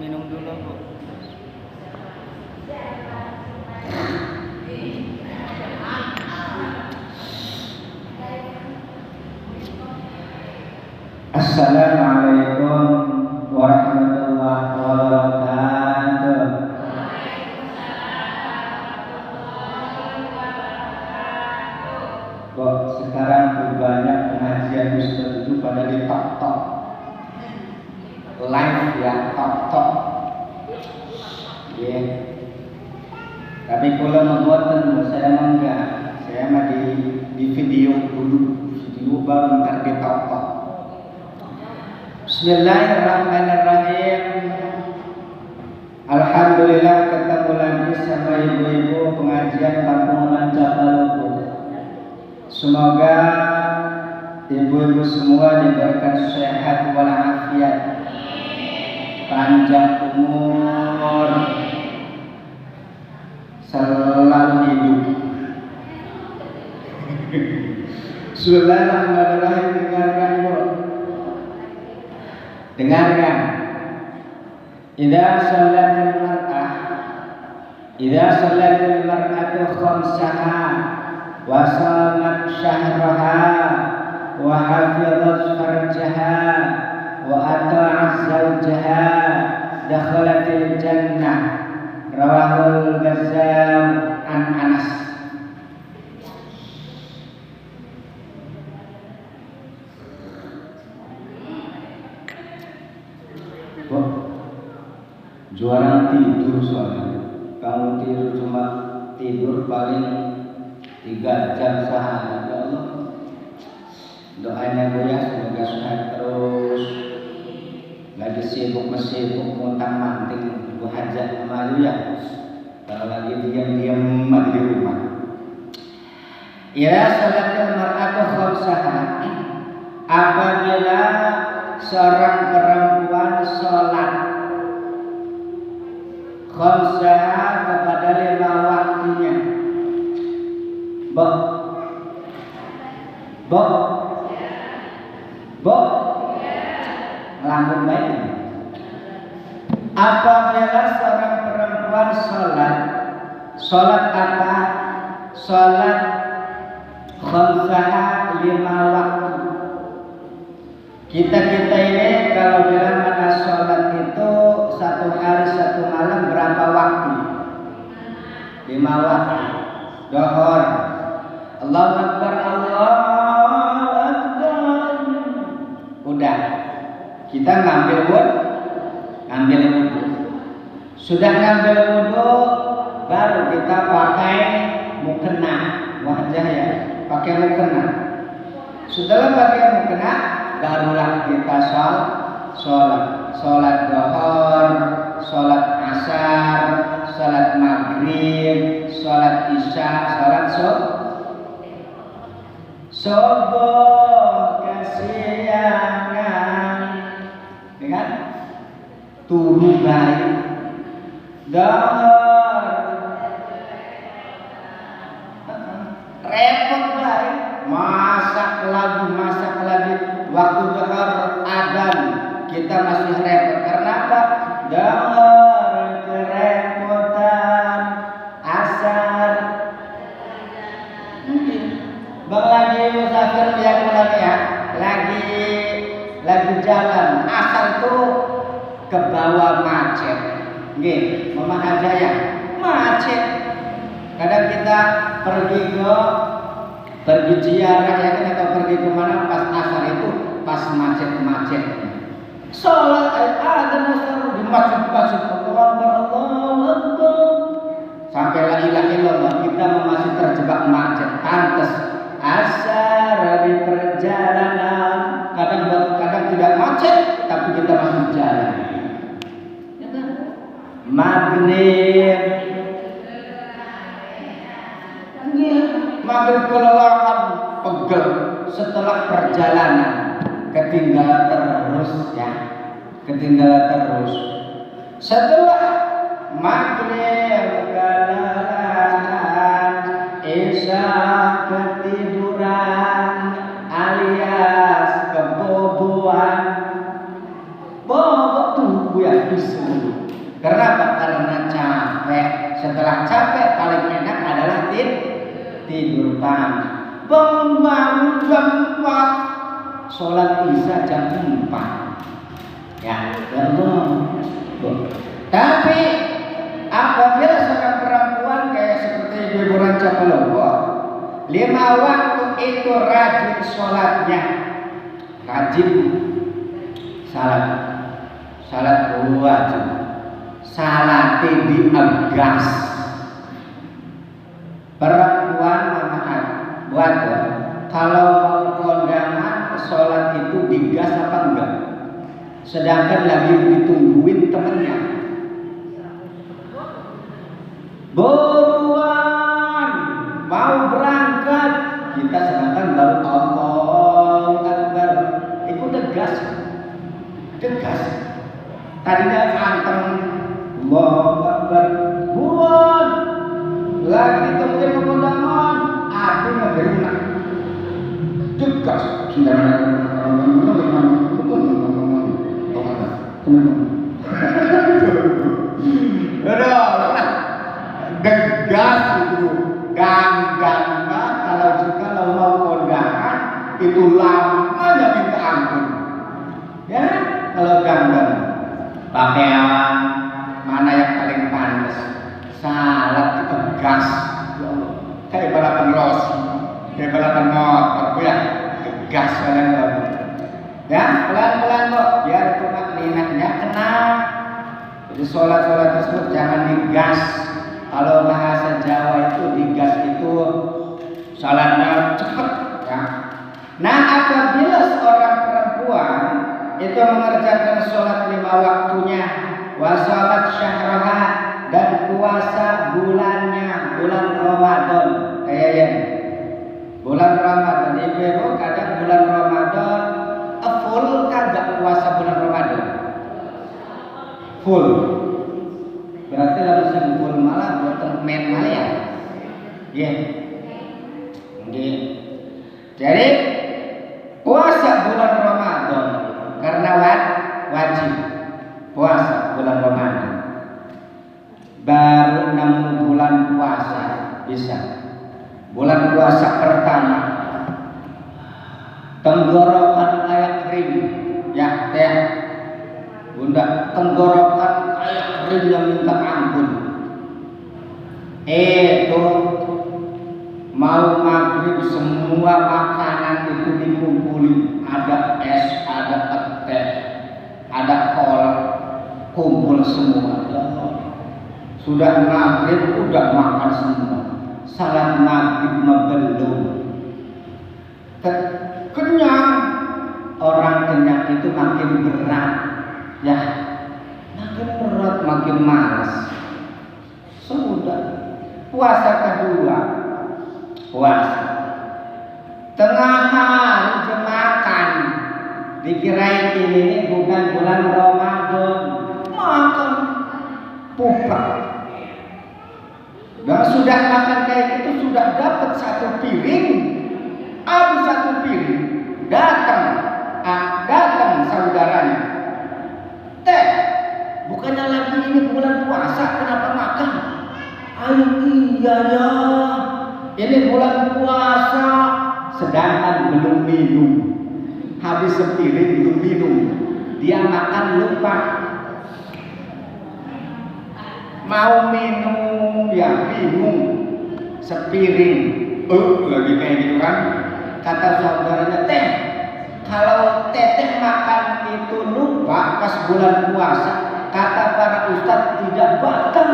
minum dulu Bu. Assalamualaikum warahmatullahi wabarakatuh. Kok sekarang tuh banyak pengajian Ustaz itu pada di tok-tok live ya, tok-tok yeah. Tapi kalau membuatan saya mah enggak, saya mah di video dulu, video baru ntar di tok-tok. Bismillahirrahmanirrahim. Alhamdulillah ketemu lagi sama ibu-ibu pengajian Kampung Lancapaluku. Semoga ibu-ibu semua diberikan sehat walafiat, panjang umur, selalu hidup. Bismillahirrahmanirrahim. Dengarkan Bu. Dengarkan. Idza salatil mar'atu khamsaha wa shamat syahraha wa hafizat farjaha wa ata'at zawjaha dakhalatil jannah. Rawahul Bazzar an Anas. Juara tidur soalnya. Kamu tidur cuma tidur paling 3 jam sehari. Ya Allah, doanya Bu ya, semoga sehat terus. Lagi sibuk muntang manting Bu hajat sama ya. Kalau lagi diam-diam di rumah. Ya salatul mar'atu khamsaha. Apabila seorang perempuan sholat khamsaha kepada 5 waktunya. Melambung baik. Apabila seorang perempuan sholat apa? Sholat khamsaha 5 waktu. Kita ini kalau bilang mana sholat itu 1 hari 1 malam berapa waktu? 5 waktu. Dohor, Allahu Akbar, Allahu Akbar. Udah, kita ngambil wudhu. Sudah ngambil wudhu, baru kita pakai mukena, wajah ya, pakai mukena. Setelah pakai mukena, barulah kita sholat dohor, sholat asar, sholat maghrib, sholat isya, sholat subuh, kesiangan, dengan turu baik, dohor, repot baik, masak lagi, waktu dohor adzan kita masih repot. Karena apa? Dohor kerepotan, asar mungkin bang lagi musafir ya, lagi jalan, asar itu ke bawah macet. Nggih, mama aja ya, macet. Kadang kita pergi ziarah ya kan, atau pergi kemana pas asar itu pas macet. Sholat adzan asar di masjid Allahu Akbar sampai la ilaha illallah, kita masih terjebak macet. Pantes asar di perjalanan, kadang tidak macet tapi kita masih jalan. Maghrib kelelahan, pegel setelah perjalanan, ketinggalan terus. Setelah maghrib kelelahan, isya ketiduran alias keboboan. Bobo tuh ya disuruh. Kenapa? Karena capek. Setelah capek paling enak adalah tidur pagi. Bangun jam 4, sholat isya jam 4. Ya, belum. Tapi apabila seorang perempuan kayak seperti Ibu Ranca Pelopor, 5 waktu itu rajin sholatnya, rajin salat wajib, salat diagas. Perempuan maaf buat kalau mau kondangan sholat itu digas apa enggak? Sedangkan lagi ditungguin temennya. Buruan mau berangkat, kita sedangkan baru Allahu Akbar. Itu tegas. Tadinya anteng Allahu Akbar. Buruan lagi ditungguin kondangan, aku ngegerunak. Tegas. Gegas itu ganggang kalau mau kondangan itu lamanya minta ampun ya. Kalau ganggang pakaian mana yang paling panas, salat itu gas ya Allah, kayak balapan Rossi, kayak balapan motor ya, gas kalian ya, pelan-pelan kok biar itu makninanya tenang. Jadi sholat tersebut jangan digas. Kalau bahasa Jawa itu digas itu sholatnya cepat ya. Nah apabila seorang perempuan itu mengerjakan sholat 5 waktunya, wa sholat syahraha, dan puasa bulannya, bulan Ramadan kayaknya bulan Ramadan. Ibu kadang bulan Ramadan full kagak puasa bulan Ramadan full. Berarti harus yang full malah buat main malah ya. Iya. Jadi puasa bulan Ramadan karena wajib puasa bulan Ramadan. Baru 6 bulan puasa bisa. Bulan puasa pertama tenggorokan kayak kering ya teh bunda, tenggorokan kayak kering yang minta ampun. Itu mau maghrib semua makanan itu dikumpulin, ada es, ada teh, ada kolak, kumpul semua. Sudah maghrib udah makan semua, salat maghrib belum. Kenyang, orang kenyang itu makin berat ya, makin berat, makin malas. Sudah puasa kedua, puasa tengah hari makan, dikirain ini bukan bulan Ramadan, makan pupak. Dan sudah makan kayak gitu, sudah dapat 1 piring, habis 1 piring, datang saudaranya, teh, bukannya lagi ini bulan puasa, kenapa makan? Ayo iya ya, ini bulan puasa, sedangkan belum minum, habis sepiring belum minum, dia makan lupa. Mau minum ya bingung, sepiring lagi kayak gitu kan. Kata saudaranya, teh, kalau teteh makan itu lupa pas bulan puasa, kata para ustadz tidak batal.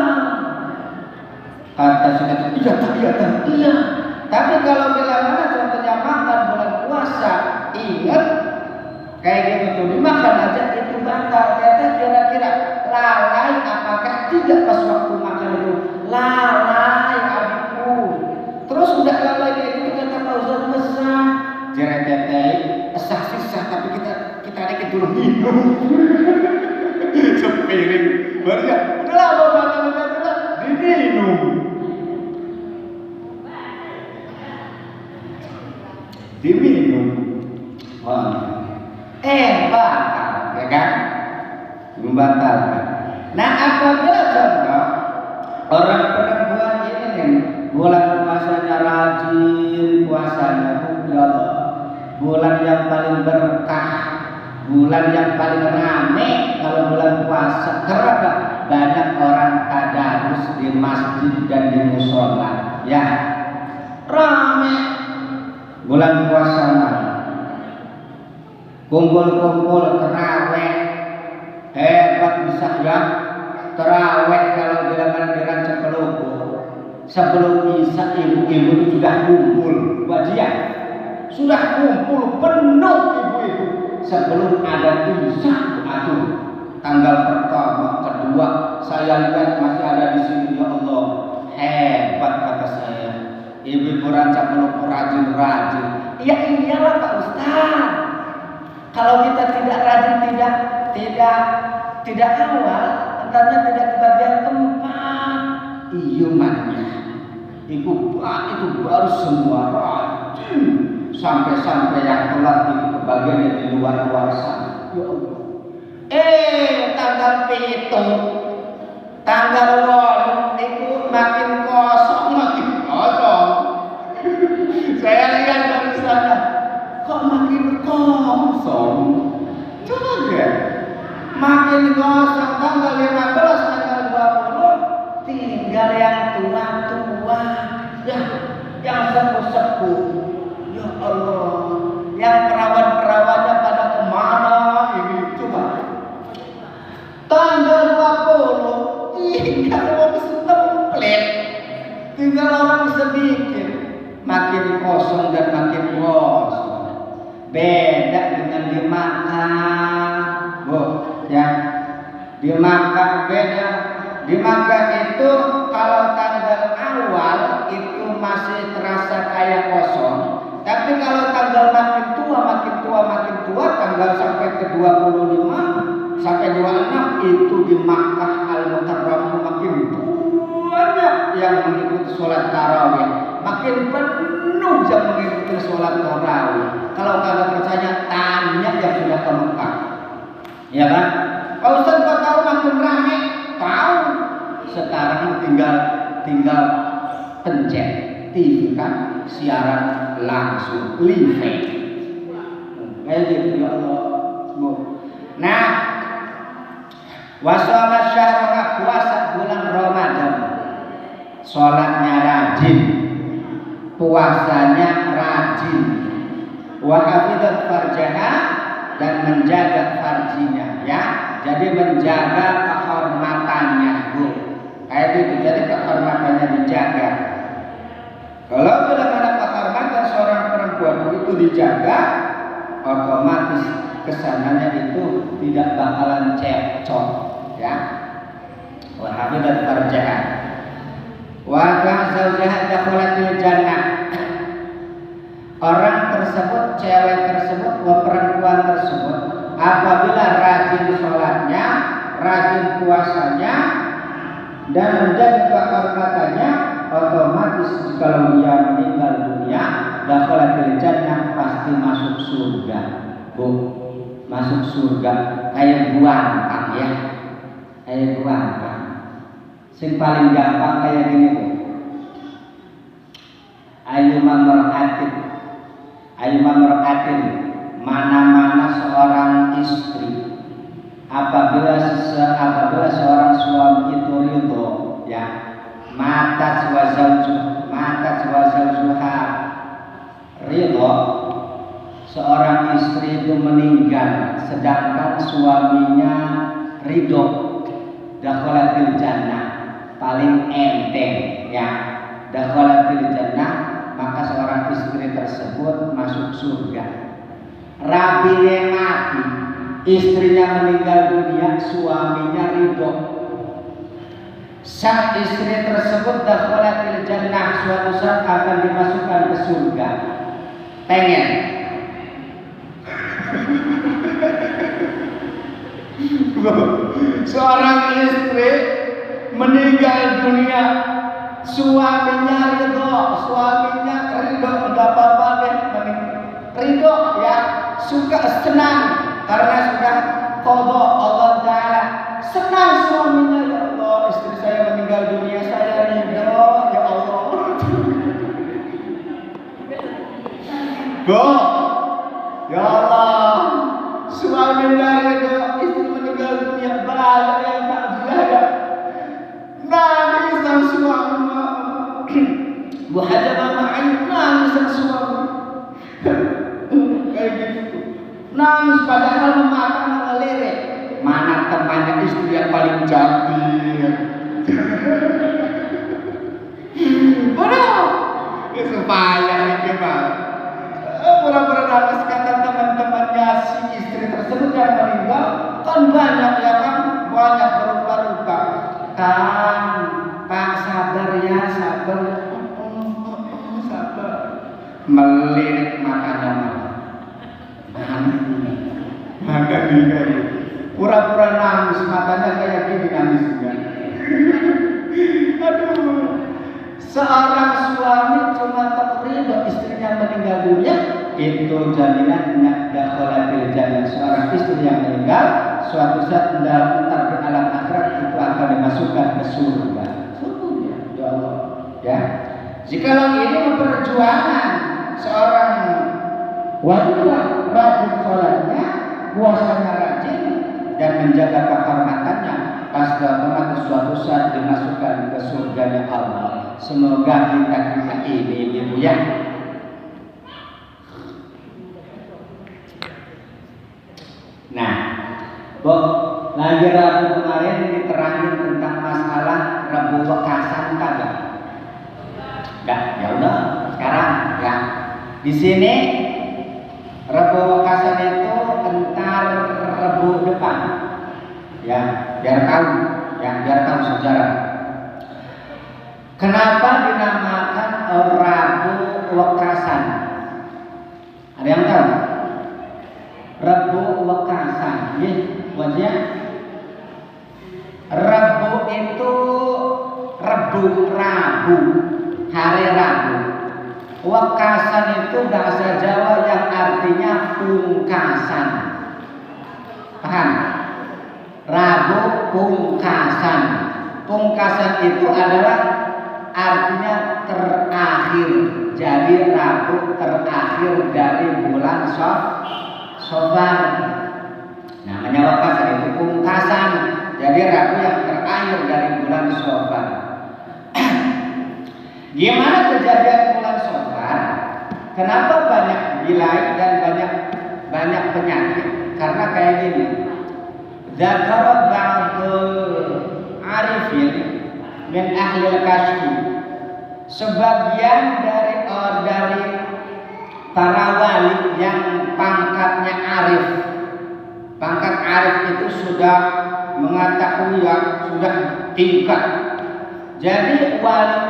Kata saudara, iya. Tapi kalau bila mana contohnya makan bulan puasa, ingat kayak gitu tuh dimakan aja itu batal. Teteh kira-kira lalai apakah tidak pas waktu makan itu? Lalai adikku. Terus udah lalai kayak gitu kata Pak Ustadz besar. Jere teteh sah tapi kita dikit dulu minum. Sepiring baru ya udahlah mau batal diminum. Diminum. Batal ya kan? membatalkan. Nah, apabila contoh orang perempuan ini nih, bulan puasanya rajin, puasanya ya Allah, bulan yang paling berkah, bulan yang paling rame kalau bulan puasa. Kenapa? Banyak orang tadarus di masjid dan di musola, ya rame bulan puasa malam, kumpul-kumpul terawih, hebat bisa ya terawih. Kalau bilangan di Ranca Peluku sebelum isya ibu-ibu itu sudah kumpul wajian, sudah kumpul penuh ibu-ibu sebelum ada isya. Aduh, tanggal pertama, kedua saya lihat masih ada di sini, ya Allah, hebat kata saya. Ibu-ibu Ranca Peluku rajin-rajin. Ya iyalah Pak Ustaz. Kalau kita tidak rajin, tidak awal, entarnya tidak kebagian tempat. Iya maknya. Itu baru semua rajin. Sampai yang telat itu kebagiannya di luar sana. Ya Allah. Tanggal 7, tanggal 8 itu makin kosong. Saya lihat dari sana, kok makin kosong? Coba deh, makin kosong. Tanggal 15, tanggal 20, tinggal yang tua-tua, yang sepuh-sepuh. Ya Allah, yang perawan-perawannya pada kemana ini? Coba. Tanggal 20, tinggal orang setemplet, tinggal orang sedikit. Makin kosong dan makin kosong. Beda dengan di Makkah, Bu, ya. Di Makkah beda. Di Makkah itu kalau tanggal awal itu masih terasa kayak kosong. Tapi kalau tanggal makin tua, tanggal sampai ke 25 sampai 26 itu di Makkah Al-Mukarramah makin banyak yang mengikuti sholat tarawih, makin penuh yang mengikuti sholat tarawih. Kalau kalian percaya, tanya yang sudah ke Mekah, ya kan? Pak Ustaz kok tahu makin ramai? Tahu. Sekarang tinggal pencet TV kan, siaran langsung live. Kayak gitu ya Allah. Nah, wassalat syahrah, puasa bulan Ramadan, sholatnya rajin, puasanya rajin, wa hafizat farjaha, dan menjaga farjinya, ya. Jadi menjaga kehormatannya, Bu. Kayak gitu. Jadi kehormatannya dijaga. Kalau bila ada kehormatan seorang perempuan itu dijaga, otomatis kesananya itu tidak bakalan cekcok, ya. Wa hafizat farjaha wa zawjaha dakhalatil jannah. Orang tersebut, cewek tersebut, perempuan tersebut, apabila rajin sholatnya, rajin puasanya, dan menjaga kehormatannya, otomatis kalau dia meninggal dunia, dakhalatil jannah, pasti masuk surga. Bu, masuk surga kayak gampang, ya. Kayak gampang. Sing paling gampang kayak gini, Bu. Ayyumamra'atin, mana-mana seorang istri apabila seorang suami itu ridho, ya, matat wa zawjuha ridho, seorang istri itu meninggal sedangkan suaminya ridho, dakhalatil jannah, paling enteng, ya, dakhalatil jannah, maka seorang istri tersebut masuk surga. Rabine mati, istrinya meninggal dunia, suaminya ridho, sang istri tersebut dakhalatil jannah, suatu saat akan dimasukkan ke surga. Pengen? Seorang istri meninggal dunia, suaminya ridho, nggak apa-apa deh, ridho, ya, suka senang karena sudah qadha Allah Ta'ala Ibu Hajar Mama Ayu nangis sama suami. Kayak gitu. Nangis padahal mata ngelirik. Mana temannya istri yang paling cantik. Waduh, supaya ini bang. Pura-pura nangis kata teman-temannya si istri tersebut yang meninggal. Kan banyak ya kan, banyak berupa-rupa. Kan, Pak sabar ya, sabar. Sabar. Melirik matanya malah. Maka dia pura-pura nangis, matanya kayak gini nangisnya. Aduh. Seorang suami cuma takriban istrinya meninggal dunia, itu jaminannya dakhalatil jannah. Seorang istri yang meninggal suatu saat ntar di alam akhirat itu akan dimasukkan ke surga. Surga, ya Allah. Ya. Jikalau ini perjuangan seorang wanita rajin sholatnya, puasanya rajin dan menjaga kehormatannya, pasti akan suatu saat dimasukkan ke surganya Allah. Semoga kita ini ya. Nah, lagi Rabu kemarin diterangin tentang masalah Rabu Wekasan kagak? Enggak, ya udah sekarang ya. Di sini Rabu Wekasan itu entar Rabu depan. Ya, biar tahu sejarah. Kenapa dinamakan Rabu Wekasan? Ada yang tahu? Rabu Wekasan, ya, wajah. Rabu itu Rabu, hari Rabu. Wekasan itu bahasa Jawa yang artinya pungkasan. Paham? Rabu pungkasan. Pungkasan itu adalah artinya terakhir. Jadi Rabu terakhir dari bulan Safar. Namanya Wekasan itu pungkasan. Jadi Rabu yang terakhir dari bulan Safar. Gimana kejadian bulan Safar? Kenapa banyak bilai dan banyak penyakit? Karena kayak gini. Dzakara ba'dul arifin min ahlil kasfi. Sebagian dari para wali yang pangkatnya arif. Pangkat arif itu sudah mengetahui yang sudah tingkat. Jadi wali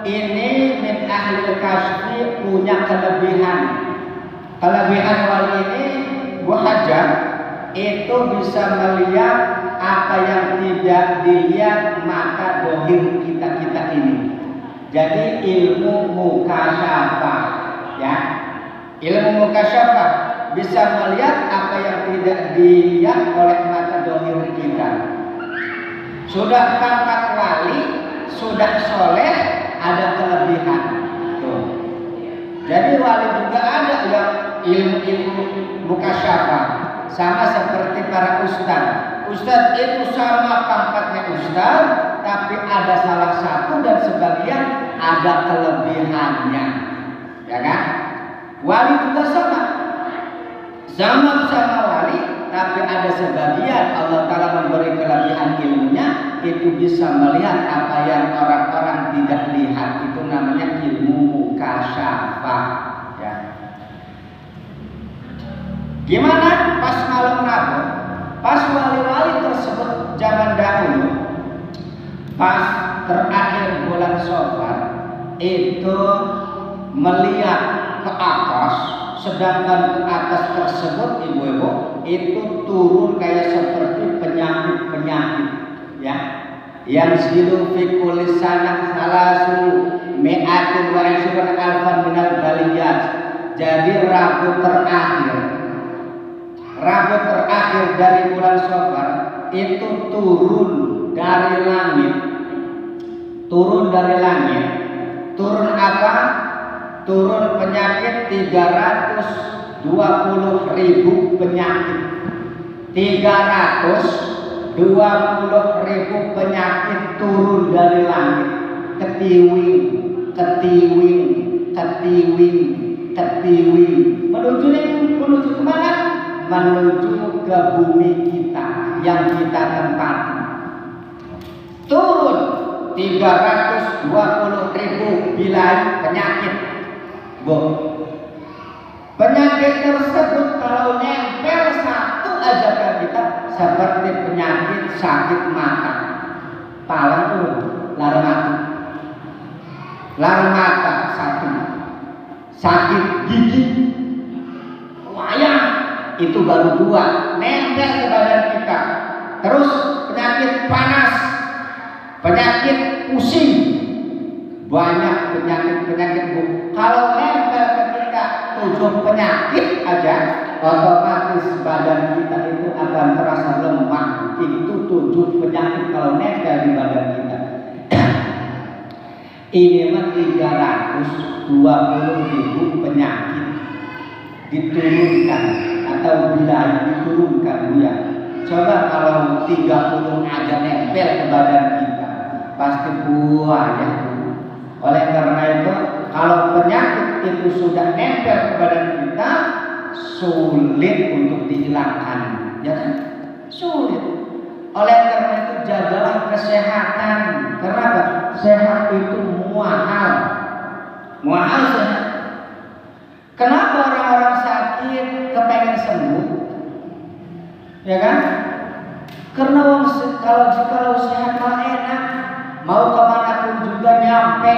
ini min ahlil kasfi punya kelebihan. Kelebihan wali ini Bu Hajar itu bisa melihat apa yang tidak dilihat mata dohir kita ini. Jadi ilmu mukasyafah, ya. Ilmu mukasyafah bisa melihat apa yang tidak dilihat oleh mata dohir kita. Sudah pangkat wali, sudah soleh, ada kelebihan. Tuh. Jadi wali juga ada yang ilmu mukasyafah. Sama seperti para ustadz. Ustadz itu sama pangkatnya ustadz, tapi ada salah satu dan sebagian ada kelebihannya, ya kan? Wali juga sama wali, tapi ada sebagian Allah Ta'ala memberi kelebihan ilmunya, itu bisa melihat apa yang orang-orang tidak lihat. Itu namanya ilmu mukasyafah, ya. Gimana pas malam Rabu? Pas wali-wali tersebut zaman dahulu, pas terakhir bulan Safar itu melihat ke atas, sedangkan ke atas tersebut ibu-ibu itu turun kayak seperti penyakit, ya. Yang zilu fi kulli sanah salasu mi'atin wa ishrun alfan minal baliyat. Jadi Rabu terakhir dari bulan Safar itu turun dari langit. Turun apa? Turun penyakit 320.000 penyakit. 320.000 penyakit turun dari langit. Ketiwi, ketiwing, menuju kemana? Menuju ke bumi kita yang kita tempati. Turun 320.000 bilai penyakit. Bu, penyakit tersebut kalau nempel satu aja ke kita, seperti penyakit sakit mata, palang turun, lar mata satu, sakit gigi, wayang, itu baru 2 nempel ke badan kita. Terus penyakit panas, penyakit pusing, banyak penyakit Bu. Kalau nempel ke kita 7 penyakit aja, otomatis badan kita itu akan terasa lemah. Itu 7 penyakit kalau nempel di badan kita. Ini mah 320.000 penyakit diturunkan atau bilai diturunkan Bu ya. Coba kalau 30 aja nempel ke badan kita, pasti banyak. Oleh karena itu, kalau penyakit itu sudah nempel ke badan kita, sulit untuk dihilangkan, ya kan? Sulit. Oleh karena itu jagalah kesehatan. Kenapa? Sehat itu mahal. Mahal sehat. Kenapa orang-orang sakit kepengen sembuh? Ya kan? Karena kalau sehat mah enak, mau kemana pun juga nyampe.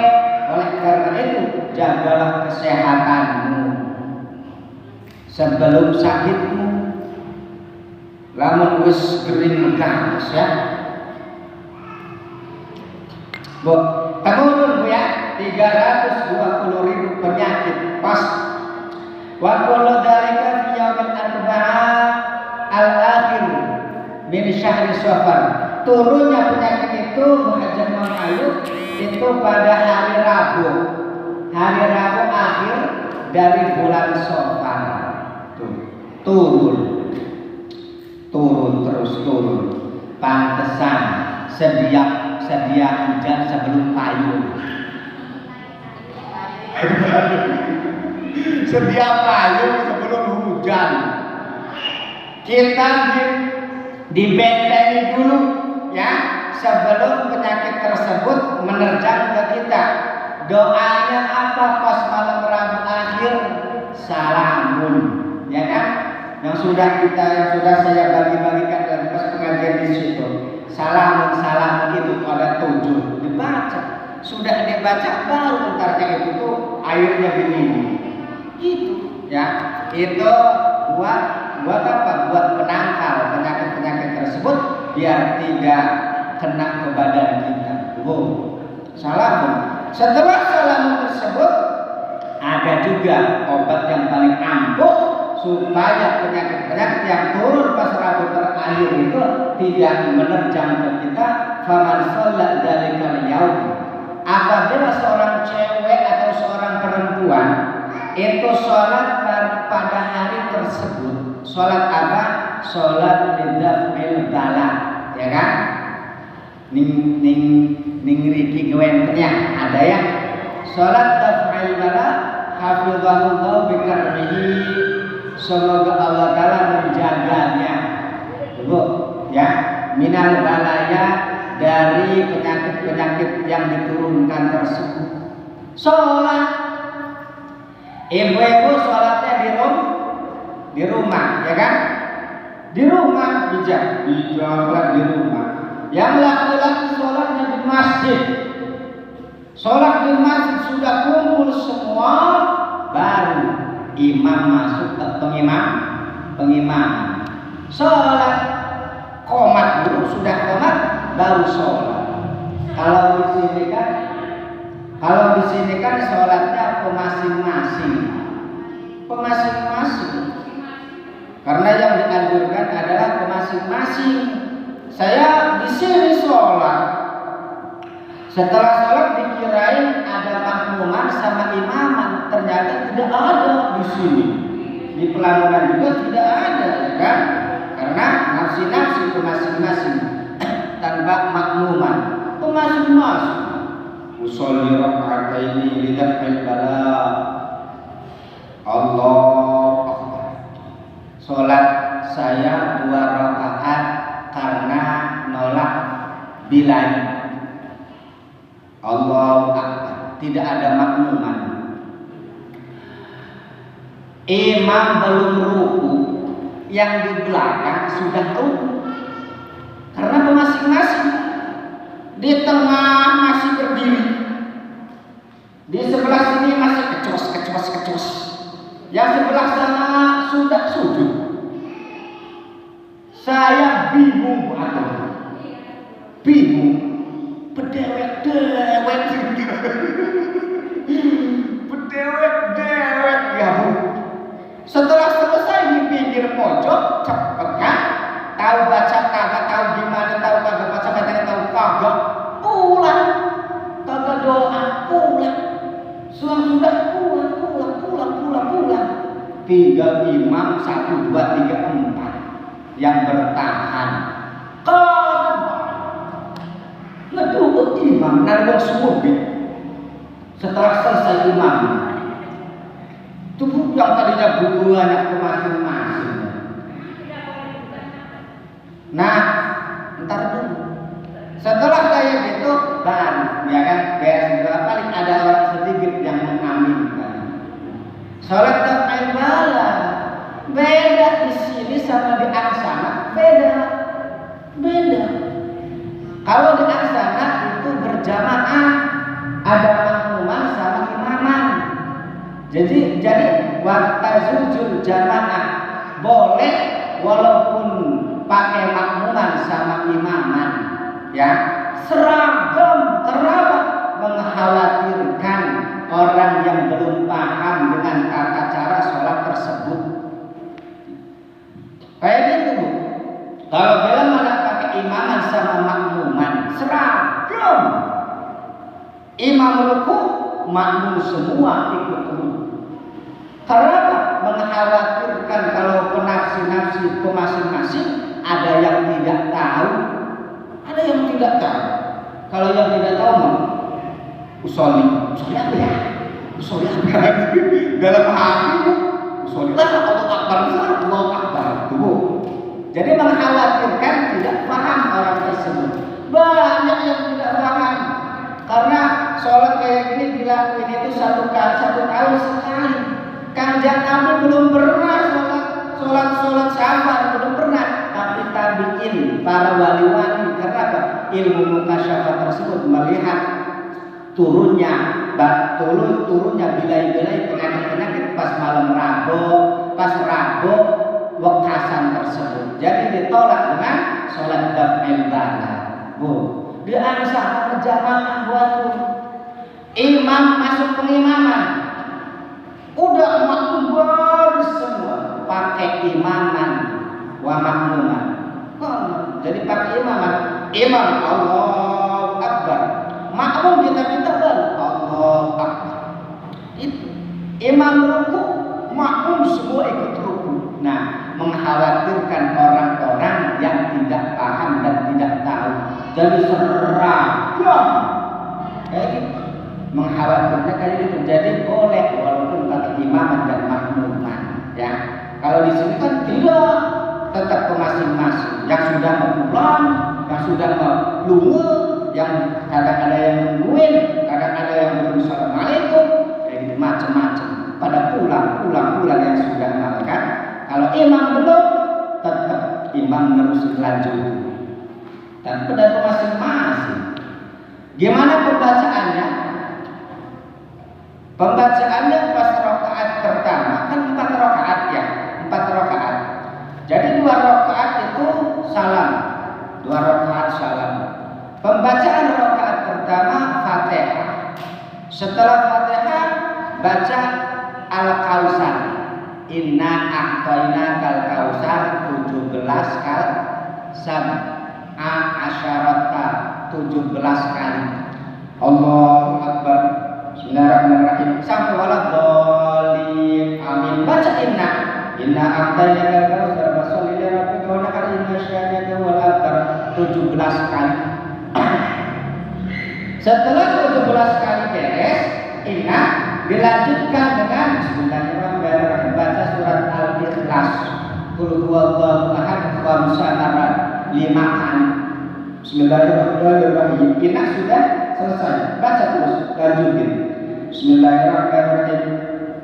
Oleh karena itu jagalah kesehatanmu sebelum sakitmu. Lamun wis gering megah ya. Bu, kemudian Bu ya, 320.000 penyakit pas. Wa kullu dzalika fi yaumil arba'ah al-akhir min syahri Safar. Turunnya penyakit itu Muhajir Mam Ayub itu pada hari Rabu. Hari Rabu akhir dari bulan Safar. Turun terus. Pantesan sedia hujan sebelum payung. Sedia payung sebelum hujan. Kita dibentengi dulu ya sebelum penyakit tersebut menerjang ke kita. Doanya apa pas malam Rabu akhir? Salamun, ya kan? Yang sudah saya bagi-bagikan dalam pas pengajian di situ. Salamun itu ada 7 dibaca. Sudah dibaca baru entarnya itu tuh airnya begini. Itu ya. Itu buat apa? Buat penangkal penyakit-penyakit tersebut biar tidak kena ke badan kita. Salamun. Setelah salamun tersebut ada juga obat yang paling ampuh supaya penyakit-penyakit yang turun pas Rabu terakhir itu tidak menerjang ke kita. Faman sholat dzalikal yaum, apabila seorang cewek atau seorang perempuan itu sholat pada hari tersebut, sholat apa? Sholat lidaf'il bala, ya kan? Ning riki gewennya ada ya. Sholat daf'il bala hafizahullah bikarmihi, semoga Allah Ta'ala menjaganya, Bu, ya, minal balaya, dari penyakit-penyakit yang diturunkan tersebut. Sholat, ibu-ibu sholatnya di rumah, ya kan? Di rumah bijak di rumah. Yang laki-laki sholatnya di masjid. Sholat di masjid sudah kumpul semua, baru imam masuk ke pengimam. Sholat qomat dulu, sudah qomat baru sholat. Kalau di sini kan sholatnya masing-masing. Karena yang dianjurkan adalah masing-masing. Saya di sini sholat. Setelah sholat dikirain ada makmuman sama imaman, ternyata tidak ada di sini. Di Pelabuhan juga tidak ada, ya kan? Karena nafsi-nafsi itu masing-masing tanpa makmuman, itu masing-masing. usolli raka'ataini lidaf'il bala. Allahu Akbar. Salat saya 2 rakaat karena nolak bilai. Allahu Akbar. Tidak ada makmuman. Imam belum ruku, yang di belakang sudah ruku. Karena masing-masing di tengah masih berdiri, di sebelah sini masih kecos. Yang sebelah sana sudah sujud. Saya bingung bedewek ya Bu. Setelah selesai di pinggir pojok, cepet kan? Tahu baca kagak, tahu gimana, tahu kagak baca katanya, tahu kagak, pulang. Kagak doa, pulang. Sudah pulang. Tinggal imam 1, 2, 3, 4 yang bertahan. Ngedukut imam nalung sumubit. Setelah selesai imam, tubuh yang tadinya bubuhannya ke masing-masing. Nah, ntar dulu. Setelah kayak gitu, baru ya kan beres. Paling ada orang sedikit yang mengaminkan. Salat daf'il bala beda di sini sama di angsana, beda. Kalau di angsana itu berjamaah, ada makmuman sama imaman. Jadi watazujul jamaah boleh walaupun pakai makmuman sama imaman, ya. Seragam kenapa? Mengkhawatirkan orang yang belum paham dengan tata cara sholat tersebut. Kayak gitu Bu. Kalau bela malah pakai imaman sama makmuman, seragam. Imam ruku, makmum semua ikut ruku. Karena mengkhawatirkan kalau penafsi-nafsi masing-masing ada yang tidak tahu. Kalau yang tidak tahu mah usolli apa ya? Usolli apa? Dalam hati usolli Allahu Akbar. Jadi mengkhawatirkan tidak paham orang tersebut. Banyak yang tidak paham. Karena sholat kayak gini dilakuin itu satu tahun sekali. Kanjeng Nabi belum pernah sholat sahabat, belum pernah. Tapi tabiin, para wali-wali, karena apa? Ilmu mukasyafah tersebut melihat turunnya bilai-bilai penyakit-penyakit pas malam Rabu wekasan tersebut. Jadi ditolak dengan sholat daf'il bala. Bu, di angsana jamaah waktu imam masuk pengimaman, udah makmum baru semua pakai imaman wa makmuman. Jadi pakai imam Allahu Akbar, makmum kita Allahu Akbar. Itu imam ruku, makmum semua ikut ruku. Nah, mengkhawatirkan orang-orang yang tidak paham dan tidak tahu. Jadi seragam kayak gitu. Mengkhawatirkan kayak gitu. Jadi boleh walaupun pakai imaman dan makmuman, ya. Kalau di sini kan tidak, tetap ke masing-masing. Yang sudah mau pulang, yang sudah mau lunga, yang kadang ada yang nungguin, kadang ada yang belum assalamualaikum, kayak gitu macam-macam. Pada pulang yang sudah makan. Kalau imam belum, tetap imam terus lanjut. Dan pada masing-masing. Gimana pembacaannya? Pembacaannya pas rakaat pertama kan 4 rakaat ya, 4 rakaat. Jadi 2 rakaat itu salam, 2 rakaat salam. Pembacaan rakaat pertama Fatihah. Setelah Fatihah baca Al-Kausar. Inna a'tainakal kausar 17 kali. Sab'a asyarata 17 kali. Allahu Akbar. Bismillahirrahmanirrahim. Sampai waladhdallin. Amin. Baca inna a'tainakal kausar fasholli li rabbika wanhar inna syani'aka huwal abtar 17 kali. Setelah 17 kali beres, ingat dilanjutkan dengan Bismillahirrahmanirrahim, baca surat Al-Ikhlas, Qul huwallahu ahad, khamsa marrat, 5 kali. Bismillahirrahmanirrahim. Ingat sudah selesai, baca terus, lanjutin. Bismillahirrahmanirrahim.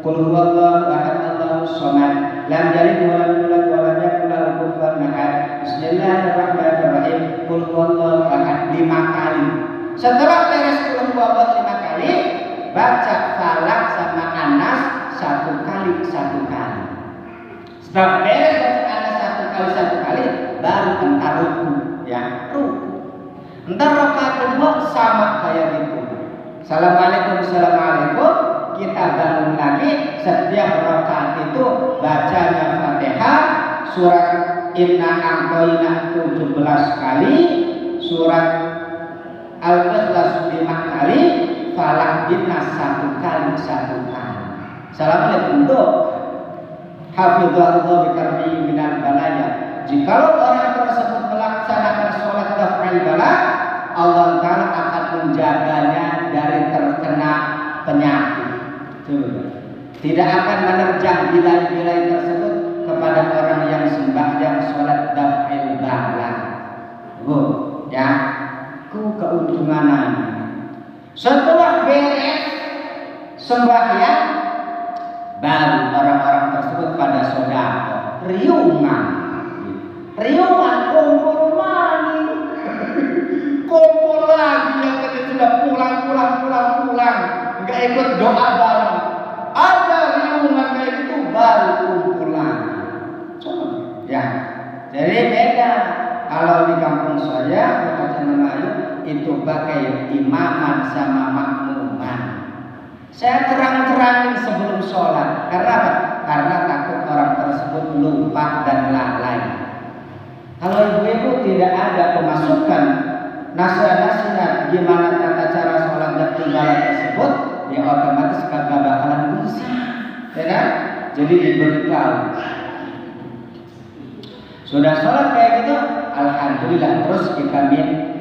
Qul huwallahu ahad, Allahus samad, lam yalid wa lam yulad wa lam yakul lahu kufuwan ahad. Bismillahirrahmanirrahim. Qul huwallahu ahad, 5 kali. Setelah beres qul huwallahu 5 kali, baca Falaq sama Anas 1 kali 1 kali. Setelah beres baca Anas 1 kali, baru entar ruku, ya, ruku. Entar rakaat kedua sama kayak gitu. Assalamualaikum, assalamualaikum. Kita bangun lagi. Setiap rakaat itu bacanya Fatihah, surat Inna A'thaina 17 kali, surat Al-Ikhlas 5 kali, Falaq Nas 1 kali 1 kali. Assalamualaikum untuk hafizallahu bikarmi minal balaya. Jikalau orang tersebut melaksanakan sholat daf'il bala, Allah Ta'ala akan menjaganya dari terkena penyakit. Tidak akan menerjang bilai-bilai tersebut kepada orang yang sembahyang sholat daf'il bala. Ya, keuntungan. Setelah beres sembahyang, baru orang-orang tersebut pada sedekah, riungan, kumpul lagi, kumpul lagi yang tadi sudah pulang, nggak ikut doa bareng, ada riungan kayak gitu, baru kumpul lagi. Ya, jadi beda. Kalau di kampung saya, Kota Melayu itu pakai imaman sama makmuman. Saya terang-terangin sebelum sholat. Karena apa? Karena takut orang tersebut lupa dan lalai. Kalau ibu-ibu tidak ada pemasukan nasihat-nasihat gimana tata cara sholat dan tinggalan tersebut, ya otomatis kagak bakalan bisa, ya kan? Jadi diberitahu. Sudah sholat kayak gitu, alhamdulillah, terus kita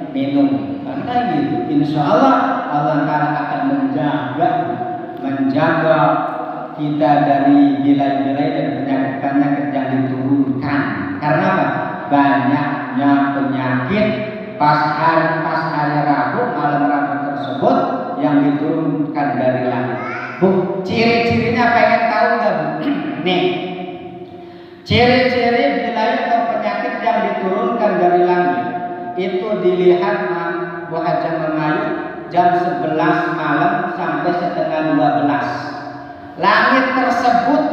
minum. Karena gitu, insya Allah Allah Ta'ala akan menjaga kita dari bilai-bilai dan penyakit-penyakit yang diturunkan. Karena apa? Banyaknya penyakit pas hari Rabu, malam Rabu tersebut yang diturunkan dari langit. Bu, ciri-cirinya pengen tahu nggak, Bu? Nih, ciri-ciri bilai atau penyakit yang diturunkan dari langit itu dilihat Bu Haja Memayu jam 11 malam sampai setengah 12. Langit tersebut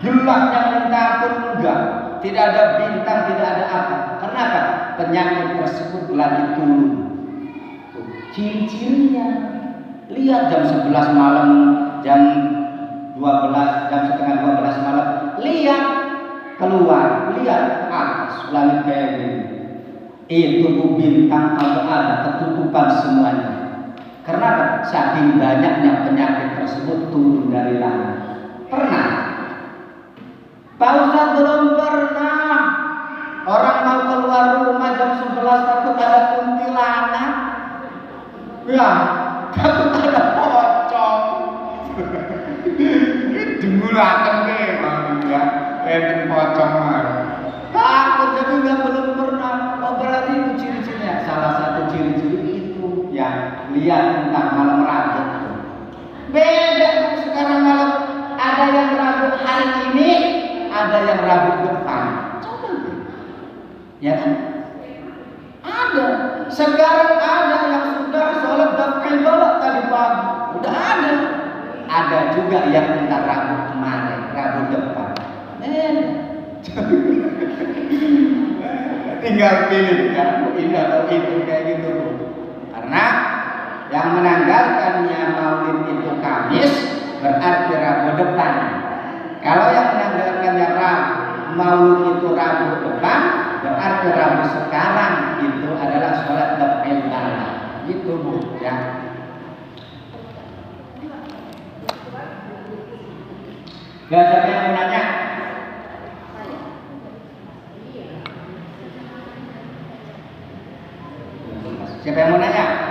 gelapnya minta pun enggak, tidak ada bintang, tidak ada apa. Kenapa? Penyakit tersebut lagi turun. Ciri-cirinya lihat jam 11 malam, jam 12, jam setengah 12 malam, lihat keluar, lihat atas langit kayak gini. Itu bintang ada ketutupan semuanya. Karena saking banyaknya penyakit tersebut turun dari langit. Pernah? Pak Ustaz belum pernah. Orang mau keluar rumah jam 11 takut ada kuntilanak. Ya, takut ada pocong. Dimulakan memang ya, enten pocong mah. Takut jadi nggak belum pernah. Oh berarti itu ciri-cirinya. Salah satu ciri-ciri itu ya, lihat tentang malam Rabu. Beda sekarang malam, ada yang Rabu hari ini, ada yang Rabu depan. Coba ya kan? Ada. Sekarang ada yang sudah sholat daf'il bala tadi pagi. Udah ada. Ada juga yang entar Rabu kemarin, Rabu depan. Tinggal pilih kan, ini atau itu kayak gitu. Karena yang menanggalkannya Maulid itu Kamis berarti Rabu depan. Kalau yang menanggalkannya Maulid itu Rabu depan berarti Rabu sekarang itu adalah sholat daf'il bala. Gitu Bu ya. Gak siapa yang mau nanya? Siapa yang mau nanya?